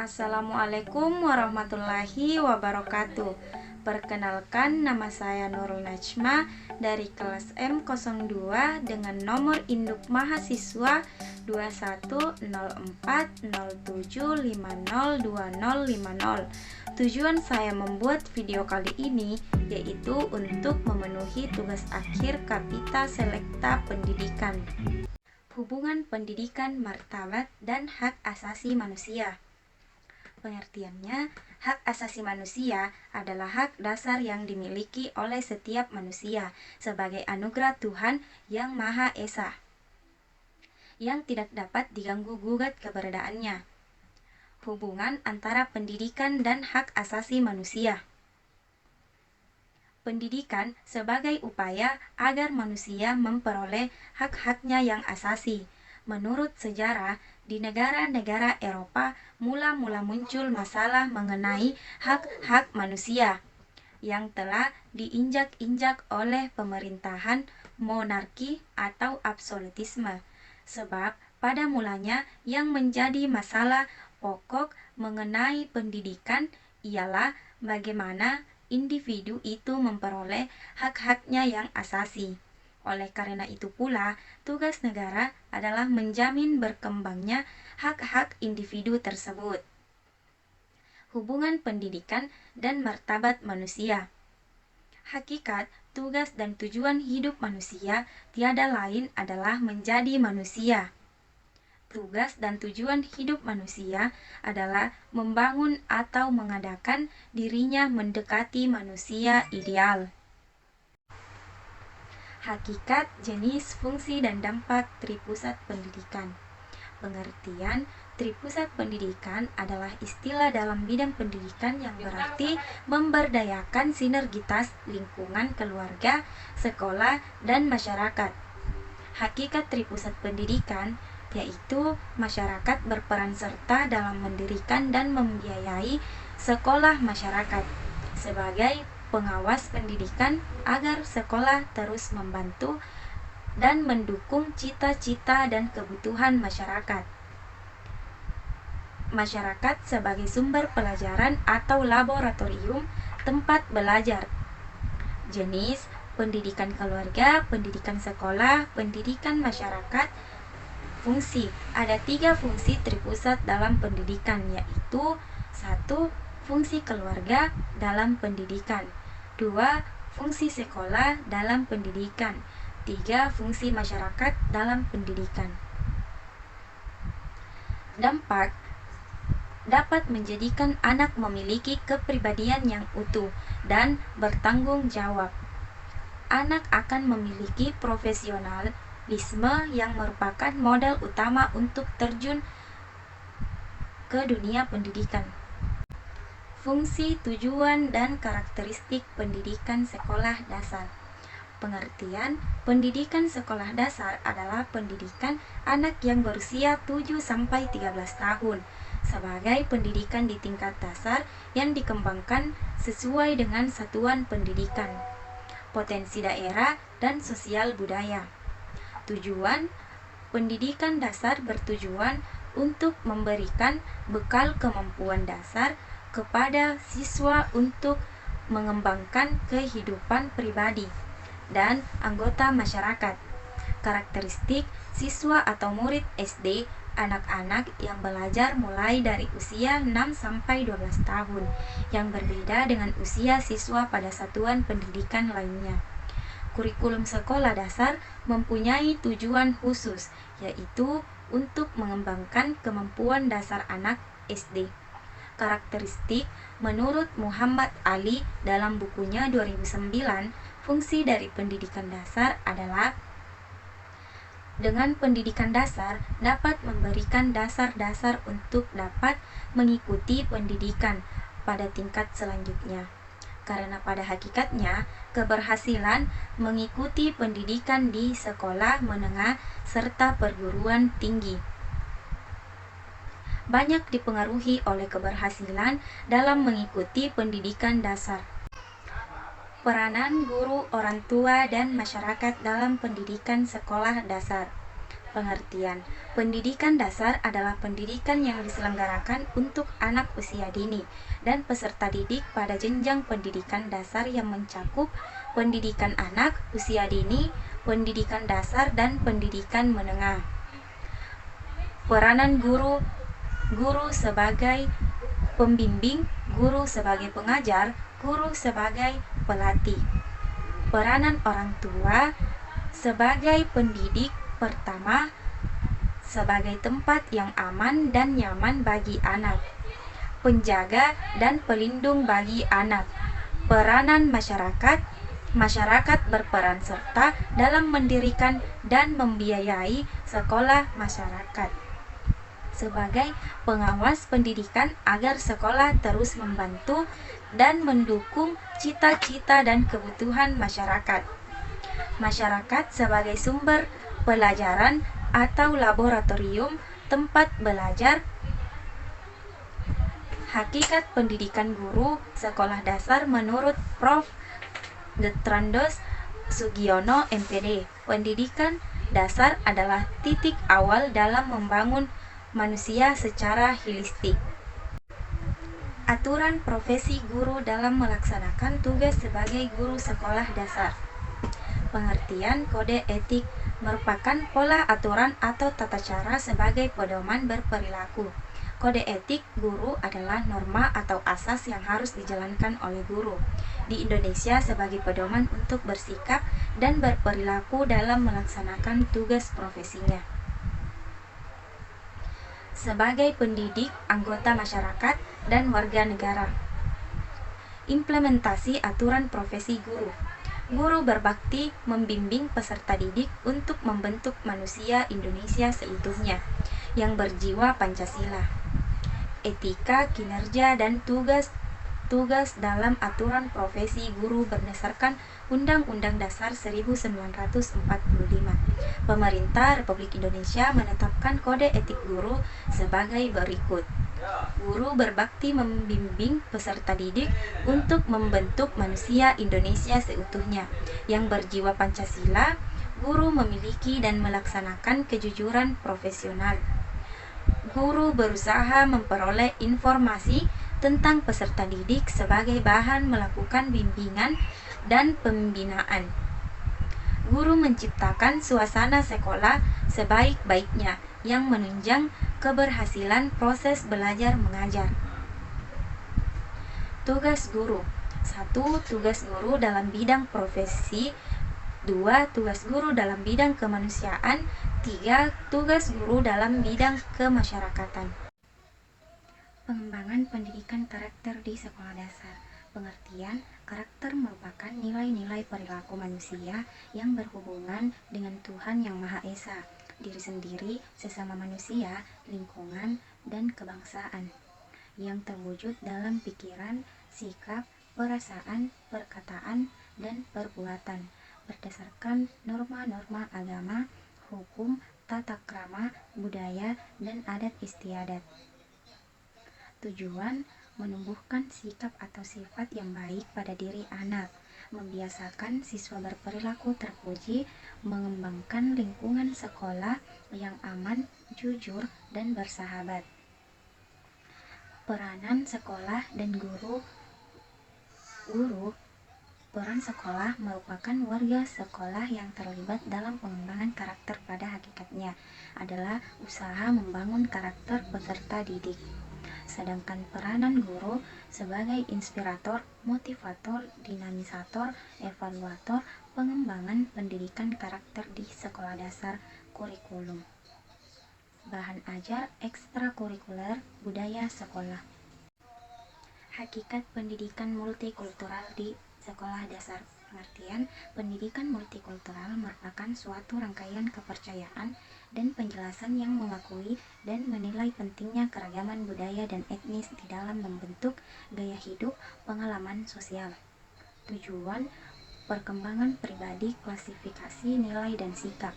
Assalamualaikum warahmatullahi wabarakatuh. Perkenalkan, nama saya Nurul Najma dari kelas M02 dengan nomor induk mahasiswa 210407502050. Tujuan saya membuat video kali ini yaitu untuk memenuhi tugas akhir Kapita Selekta Pendidikan. Hubungan pendidikan, martabat, dan hak asasi manusia. Pengertiannya, hak asasi manusia adalah hak dasar yang dimiliki oleh setiap manusia sebagai anugerah Tuhan yang Maha Esa, yang tidak dapat diganggu-gugat keberadaannya. Hubungan antara pendidikan dan hak asasi manusia. Pendidikan sebagai upaya agar manusia memperoleh hak-haknya yang asasi. Menurut sejarah, di negara-negara Eropa mula-mula muncul masalah mengenai hak-hak manusia yang telah diinjak-injak oleh pemerintahan monarki atau absolutisme. Sebab pada mulanya yang menjadi masalah pokok mengenai pendidikan ialah bagaimana individu itu memperoleh hak-haknya yang asasi. Oleh karena itu pula, tugas negara adalah menjamin berkembangnya hak-hak individu tersebut. Hubungan pendidikan dan martabat manusia. Hakikat, tugas dan tujuan hidup manusia tiada lain adalah menjadi manusia. Tugas dan tujuan hidup manusia adalah membangun atau mengadakan dirinya mendekati manusia ideal. Hakikat, jenis, fungsi, dan dampak Tripusat Pendidikan. Pengertian, Tripusat Pendidikan adalah istilah dalam bidang pendidikan yang berarti memberdayakan sinergitas lingkungan keluarga, sekolah, dan masyarakat. Hakikat Tripusat Pendidikan yaitu masyarakat berperan serta dalam mendirikan dan membiayai sekolah masyarakat sebagai pengawas pendidikan agar sekolah terus membantu dan mendukung cita-cita dan kebutuhan masyarakat. Masyarakat sebagai sumber pelajaran atau laboratorium tempat belajar. Jenis pendidikan keluarga, pendidikan sekolah, pendidikan masyarakat. Fungsi, ada 3 fungsi tripusat dalam pendidikan, yaitu 1. Fungsi keluarga dalam pendidikan, 2. Fungsi sekolah dalam pendidikan, 3. Fungsi masyarakat dalam pendidikan. Dampak dapat menjadikan anak memiliki kepribadian yang utuh dan bertanggung jawab. Anak akan memiliki profesionalisme yang merupakan modal utama untuk terjun ke dunia pendidikan. Fungsi, tujuan, dan karakteristik pendidikan sekolah dasar. Pengertian, pendidikan sekolah dasar adalah pendidikan anak yang berusia 7-13 tahun sebagai pendidikan di tingkat dasar yang dikembangkan sesuai dengan satuan pendidikan, potensi daerah, dan sosial budaya. Tujuan, pendidikan dasar bertujuan untuk memberikan bekal kemampuan dasar kepada siswa untuk mengembangkan kehidupan pribadi dan anggota masyarakat. Karakteristik siswa atau murid SD, anak-anak yang belajar mulai dari usia 6-12 tahun, yang berbeda dengan usia siswa pada satuan pendidikan lainnya. Kurikulum sekolah dasar mempunyai tujuan khusus, yaitu untuk mengembangkan kemampuan dasar anak SD. Karakteristik menurut Muhammad Ali dalam bukunya 2009, fungsi dari pendidikan dasar adalah dengan pendidikan dasar dapat memberikan dasar-dasar untuk dapat mengikuti pendidikan pada tingkat selanjutnya. Karena pada hakikatnya, keberhasilan mengikuti pendidikan di sekolah menengah serta perguruan tinggi banyak dipengaruhi oleh keberhasilan dalam mengikuti pendidikan dasar. Peranan guru, orang tua, dan masyarakat dalam pendidikan sekolah dasar. Pengertian: pendidikan dasar adalah pendidikan yang diselenggarakan untuk anak usia dini dan peserta didik pada jenjang pendidikan dasar yang mencakup pendidikan anak usia dini, pendidikan dasar, dan pendidikan menengah. Peranan guru: guru sebagai pembimbing, guru sebagai pengajar, guru sebagai pelatih. Peranan orang tua sebagai pendidik pertama, sebagai tempat yang aman dan nyaman bagi anak, penjaga dan pelindung bagi anak. Peranan masyarakat: masyarakat berperan serta dalam mendirikan dan membiayai sekolah masyarakat sebagai pengawas pendidikan agar sekolah terus membantu dan mendukung cita-cita dan kebutuhan masyarakat. Masyarakat sebagai sumber pelajaran atau laboratorium tempat belajar. Hakikat pendidikan guru sekolah dasar menurut Prof. Getrandos Sugiono MPD, pendidikan dasar adalah titik awal dalam membangun manusia secara holistik. Aturan profesi guru dalam melaksanakan tugas sebagai guru sekolah dasar. Pengertian: kode etik merupakan pola aturan atau tata cara sebagai pedoman berperilaku. Kode etik guru adalah norma atau asas yang harus dijalankan oleh guru di Indonesia sebagai pedoman untuk bersikap dan berperilaku dalam melaksanakan tugas profesinya. Sebagai pendidik, anggota masyarakat, dan warga negara. Implementasi aturan profesi guru. Guru berbakti membimbing peserta didik untuk membentuk manusia Indonesia seutuhnya yang berjiwa Pancasila. Etika, kinerja, dan tugas dalam aturan profesi guru berdasarkan Undang-Undang Dasar 1945. Pemerintah Republik Indonesia menetapkan kode etik guru sebagai berikut. Guru berbakti membimbing peserta didik untuk membentuk manusia Indonesia seutuhnya yang berjiwa Pancasila. Guru memiliki dan melaksanakan kejujuran profesional. Guru berusaha memperoleh informasi tentang peserta didik sebagai bahan melakukan bimbingan dan pembinaan. Guru menciptakan suasana sekolah sebaik-baiknya yang menunjang keberhasilan proses belajar mengajar. Tugas guru. 1. Tugas guru dalam bidang profesi. 2. Tugas guru dalam bidang kemanusiaan. 3. Tugas guru dalam bidang kemasyarakatan. Pengembangan pendidikan karakter di sekolah dasar. Pengertian: karakter merupakan nilai-nilai perilaku manusia yang berhubungan dengan Tuhan Yang Maha Esa, diri sendiri, sesama manusia, lingkungan, dan kebangsaan, yang terwujud dalam pikiran, sikap, perasaan, perkataan, dan perbuatan, berdasarkan norma-norma agama, hukum, tata krama, budaya, dan adat istiadat. Tujuan: menumbuhkan sikap atau sifat yang baik pada diri anak, membiasakan siswa berperilaku terpuji, mengembangkan lingkungan sekolah yang aman, jujur, dan bersahabat. Peranan sekolah dan guru. Peran sekolah merupakan warga sekolah yang terlibat dalam pengembangan karakter. Pada hakikatnya adalah usaha membangun karakter peserta didik. Sedangkan peranan guru sebagai inspirator, motivator, dinamisator, evaluator, pengembangan pendidikan karakter di sekolah dasar, kurikulum, bahan ajar ekstrakurikuler, budaya sekolah. Hakikat pendidikan multikultural di sekolah dasar. Pengertian: pendidikan multikultural merupakan suatu rangkaian kepercayaan dan penjelasan yang mengakui dan menilai pentingnya keragaman budaya dan etnis di dalam membentuk gaya hidup, pengalaman sosial. Tujuan: perkembangan pribadi, klasifikasi nilai dan sikap,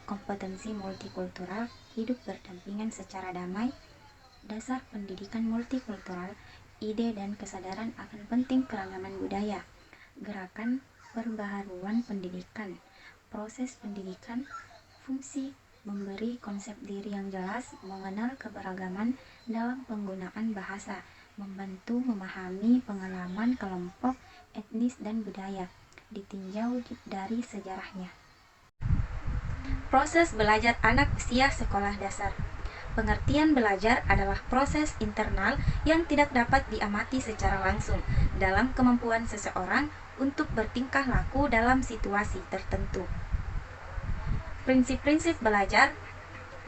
kompetensi multikultural, hidup berdampingan secara damai. Dasar pendidikan multikultural: ide dan kesadaran akan penting keragaman budaya. Gerakan perbaharuan pendidikan, proses pendidikan, fungsi memberi konsep diri yang jelas, mengenal keberagaman dalam penggunaan bahasa, membantu memahami pengalaman kelompok, etnis, dan budaya, ditinjau dari sejarahnya. Proses belajar anak usia sekolah dasar. Pengertian belajar adalah proses internal yang tidak dapat diamati secara langsung dalam kemampuan seseorang untuk bertingkah laku dalam situasi tertentu. Prinsip-prinsip belajar.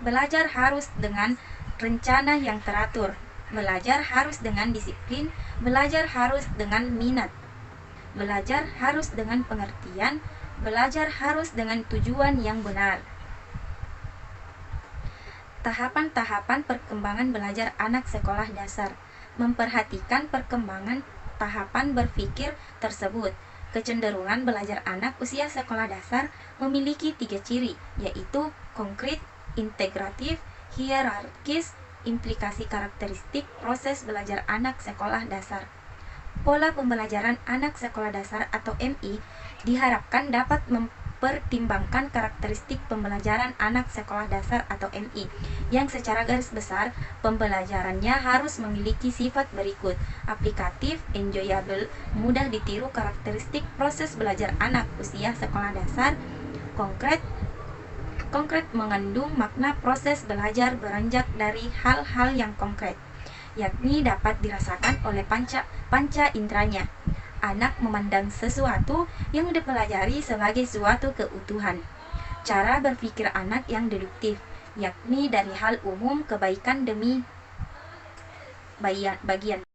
Belajar harus dengan rencana yang teratur. Belajar harus dengan disiplin. Belajar harus dengan minat. Belajar harus dengan pengertian. Belajar harus dengan tujuan yang benar. Tahapan-tahapan perkembangan belajar anak sekolah dasar. Memperhatikan perkembangan tahapan berpikir tersebut. Kecenderungan belajar anak usia sekolah dasar memiliki 3 ciri, yaitu konkret, integratif, hierarkis. Implikasi karakteristik proses belajar anak sekolah dasar. Pola pembelajaran anak sekolah dasar atau MI diharapkan dapat mempertimbangkan karakteristik pembelajaran anak sekolah dasar atau MI yang secara garis besar pembelajarannya harus memiliki sifat berikut: aplikatif, enjoyable, mudah ditiru. Karakteristik proses belajar anak usia sekolah dasar. Konkret mengandung makna proses belajar beranjak dari hal-hal yang konkret, yakni dapat dirasakan oleh panca inderanya. Anak memandang sesuatu yang dipelajari sebagai suatu keutuhan. Cara berpikir anak yang deduktif, yakni dari hal umum kebaikan demi bagian.